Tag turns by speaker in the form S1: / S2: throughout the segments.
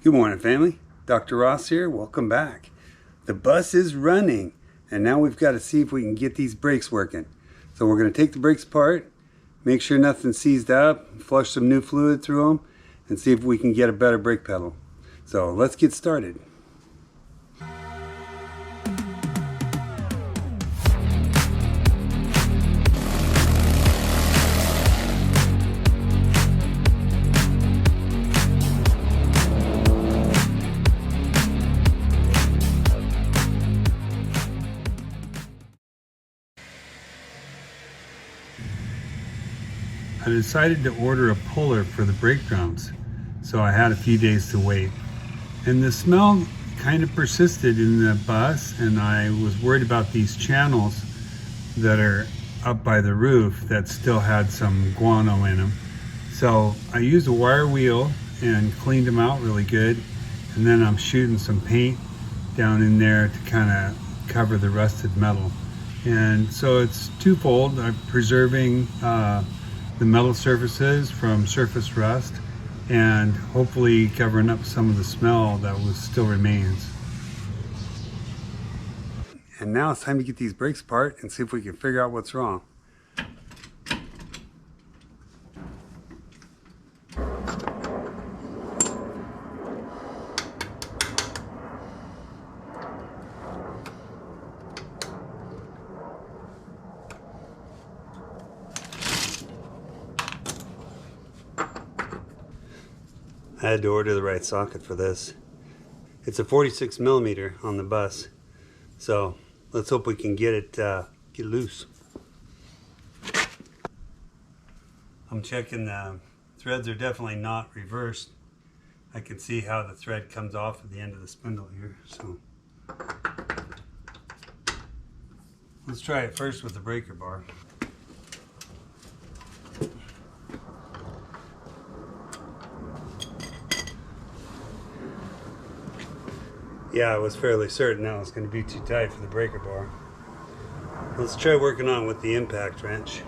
S1: Good morning, family. Dr. Ross here. Welcome back. The bus is running, and now we've got to see if we can get these brakes working. So we're going to take the brakes apart, make sure nothing's seized up, flush some new fluid through them, and see if we can get a better brake pedal. So let's get started. I decided to order a puller for the brake drums, so I had a few days to wait. And the smell kind of persisted in the bus, and I was worried about these channels that are up by the roof that still had some guano in them. So I used a wire wheel and cleaned them out really good, and then I'm shooting some paint down in there to kind of cover the rusted metal. And so it's twofold. I'm preserving the metal surfaces from surface rust and hopefully covering up some of the smell that still remains. And now it's time to get these brakes apart and see if we can figure out what's wrong. I had to order the right socket for this. It's a 46 millimeter on the bus, so let's hope we can get it get loose. I'm checking the threads are definitely not reversed. I can see how the thread comes off at the end of the spindle here. So let's try it first with the breaker bar. Yeah, I was fairly certain that was going to be too tight for the breaker bar. Let's try working on it with the impact wrench.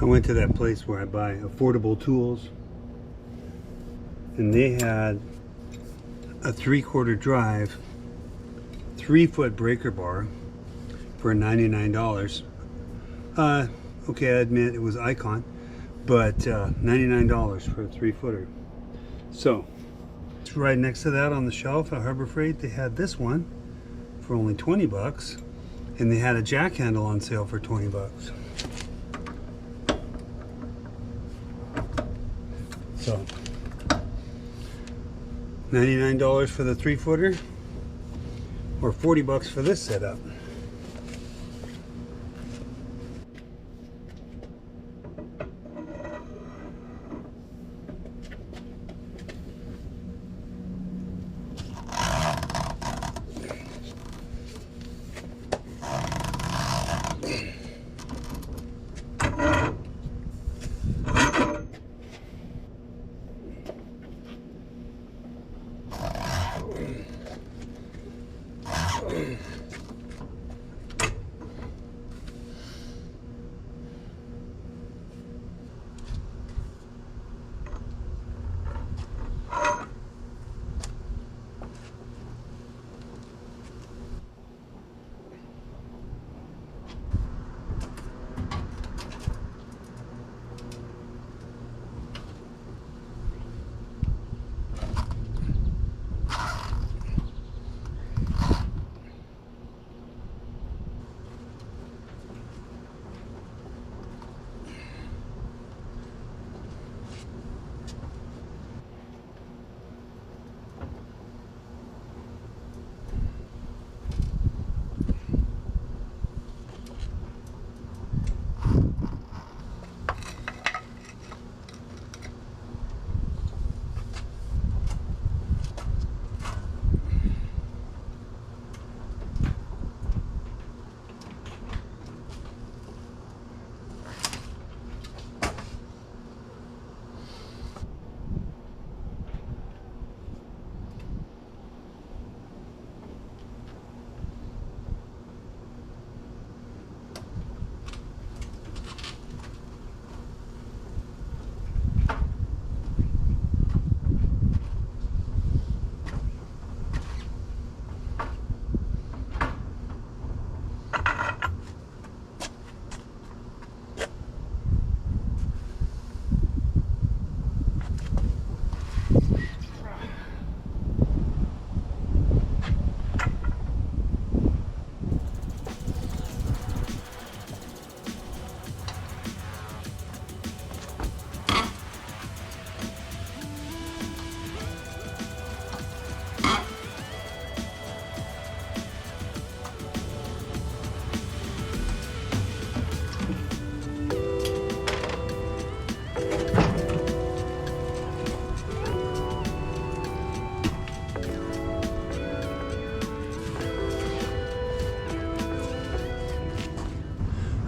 S1: I went to that place where I buy affordable tools, and they had a 3/4 drive 3-foot breaker bar for $99. Okay, I admit it was Icon, but $99 for a 3-footer. So right next to that on the shelf at Harbor Freight, they had this one for only 20 bucks, and they had a jack handle on sale for 20 bucks. So $99 for the 3-footer, or 40 bucks for this setup.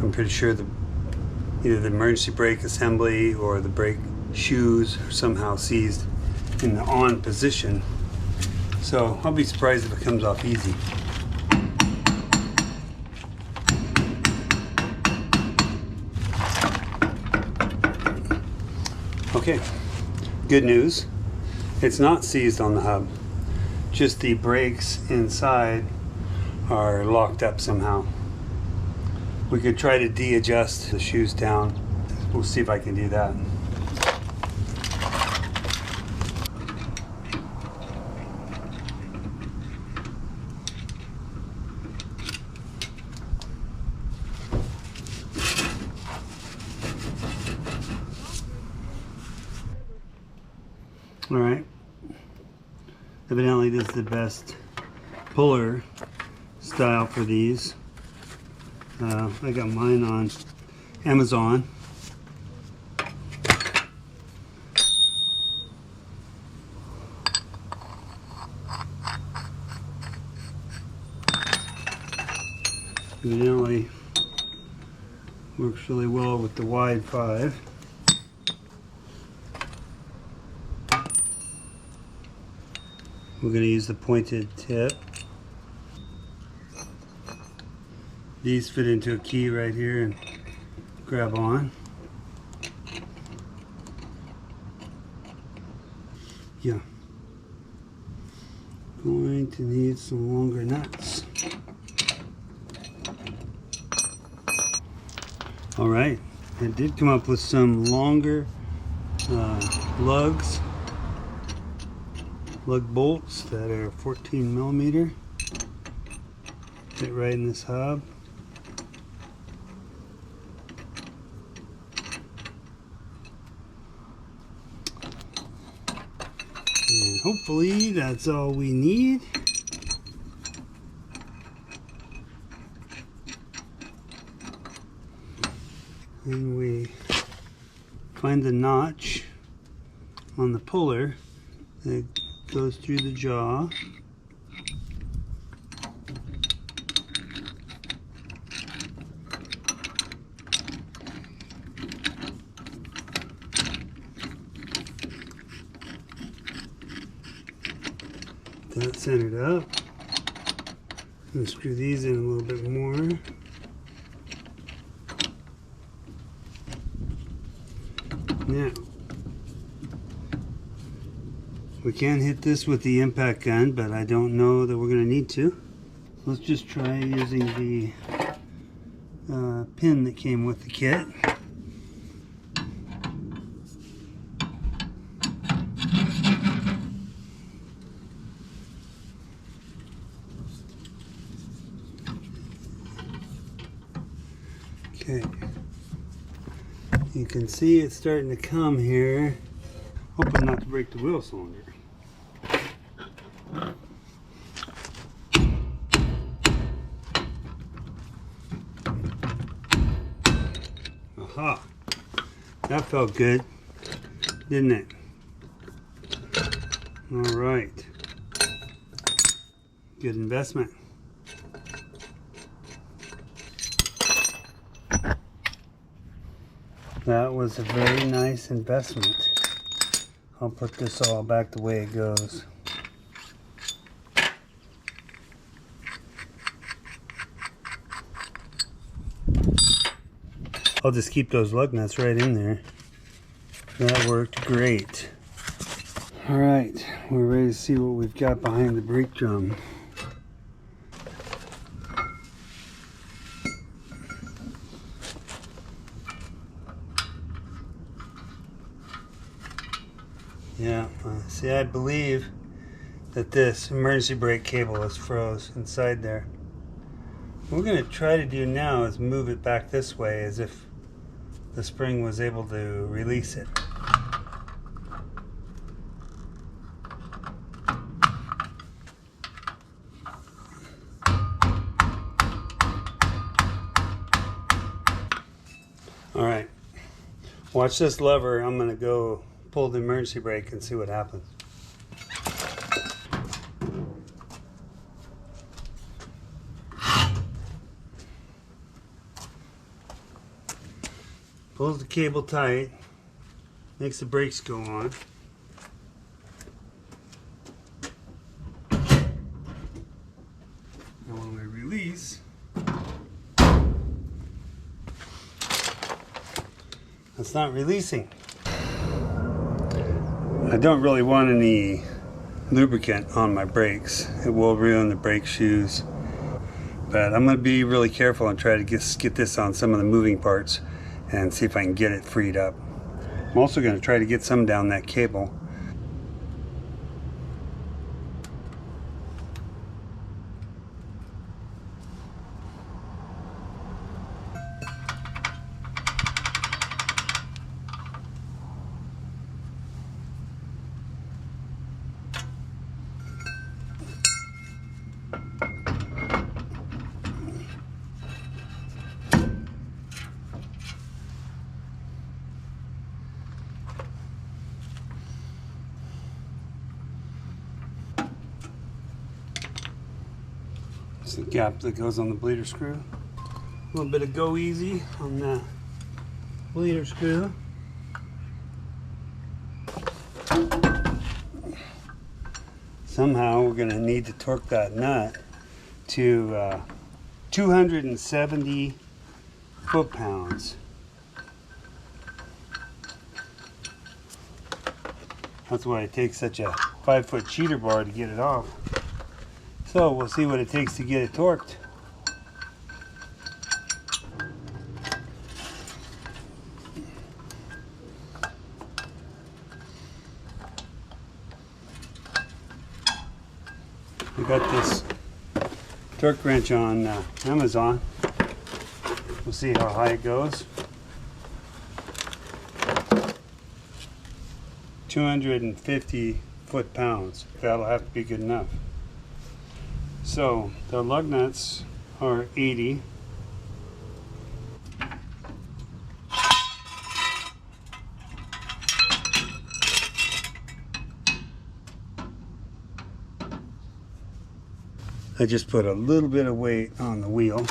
S1: I'm pretty sure either the emergency brake assembly or the brake shoes are somehow seized in the on position. So I'll be surprised if it comes off easy. Okay, good news. It's not seized on the hub. Just the brakes inside are locked up somehow. We could try to de-adjust the shoes down. We'll see if I can do that. All right. Evidently this is the best puller style for these. I got mine on Amazon. Evidently works really well with the wide 5. We're going to use the pointed tip. These fit into a key right here and grab on.
S2: Yeah. Going to need some longer nuts. All right, I did come up with some longer lug bolts that are 14 millimeter. Fit right in this hub. And hopefully that's all we need. And we find the notch on the puller that goes through the jaw. That centered up. And screw these in a little bit more. Now, we can hit this with the impact gun, but I don't know that we're going to need to. Let's just try using the pin that came with the kit. Okay. You can see it's starting to come here. Hoping not to break the wheel cylinder. Aha! That felt good, didn't it? All right. Good investment. That was a very nice investment. I'll put this all back the way it goes. I'll just keep those lug nuts right in there. That worked great. All right, we're ready to see what we've got behind the brake drum. Yeah, see, I believe that this emergency brake cable is froze inside there. What we're going to try to do now is move it back this way as if the spring was able to release it. All right, watch this lever. I'm going to go pull the emergency brake and see what happens. Pulls the cable tight, makes the brakes go on. And when we release, it's not releasing. I don't really want any lubricant on my brakes. It will ruin the brake shoes. But I'm going to be really careful and try to get this on some of the moving parts and see if I can get it freed up. I'm also going to try to get some down that cable. The gap that goes on the bleeder screw. A little bit of go easy on the bleeder screw. Somehow we're going to need to torque that nut to 270 foot-pounds. That's why it takes such a 5-foot cheater bar to get it off. So we'll see what it takes to get it torqued. I got this torque wrench on Amazon. We'll see how high it goes. 250 foot-pounds. That'll have to be good enough. So the lug nuts are 80. I just put a little bit of weight on the wheel.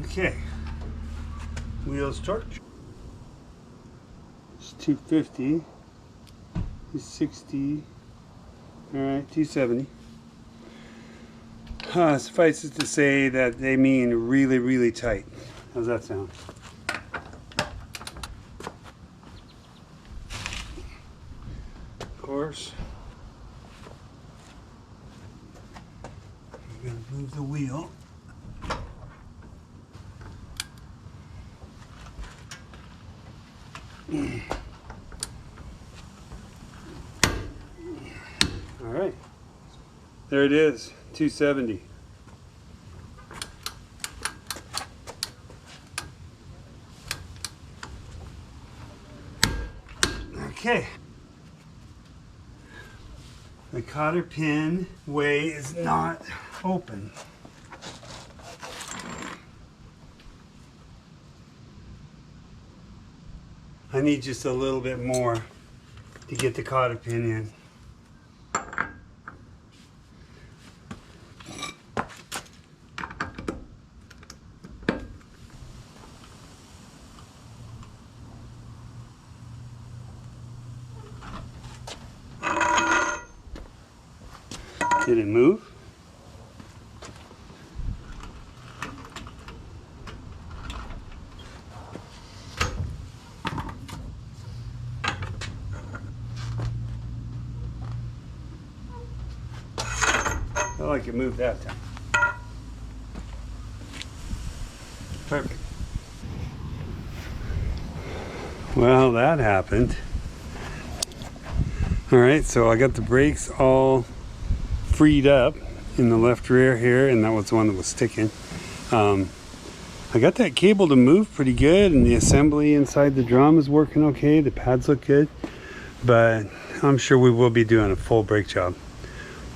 S2: Okay, wheels torqued. It's 250, 260, all right, 270. Suffice it to say that they mean really, really tight. How's that sound? Of course, I'm going to move the wheel. All right, there it is, 270. Okay, the cotter pin way is not open. I need just a little bit more to get the cotter pin in. Did it move? I like it moved that time. Perfect. Well, that happened. All right, so I got the brakes all freed up in the left rear here, and that was the one that was sticking. I got that cable to move pretty good, and the assembly inside the drum is working okay. The pads look good, but I'm sure we will be doing a full brake job.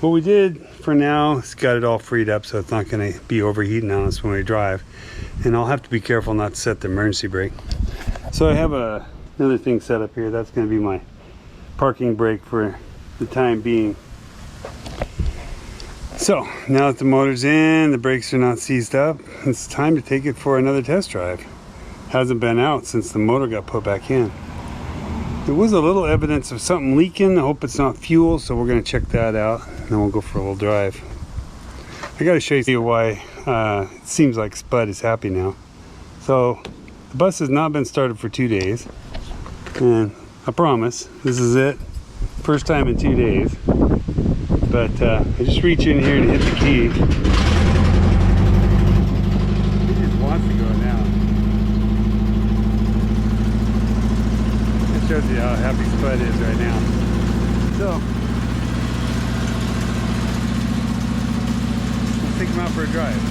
S2: What we did for now is got it all freed up, so it's not going to be overheating on us when we drive, and I'll have to be careful not to set the emergency brake. So I have another thing set up here. That's going to be my parking brake for the time being. So now that the motor's in, the brakes are not seized up, it's time to take it for another test drive. Hasn't been out since the motor got put back in. There was a little evidence of something leaking. I hope it's not fuel, so we're going to check that out, and then we'll go for a little drive. I got to show you why it seems like Spud is happy now. So the bus has not been started for 2 days, and I promise this is it. First time in 2 days. But I just reach in here to hit the key. He just wants to go now. It shows you how happy Spud is right now. So, let's take him out for a drive.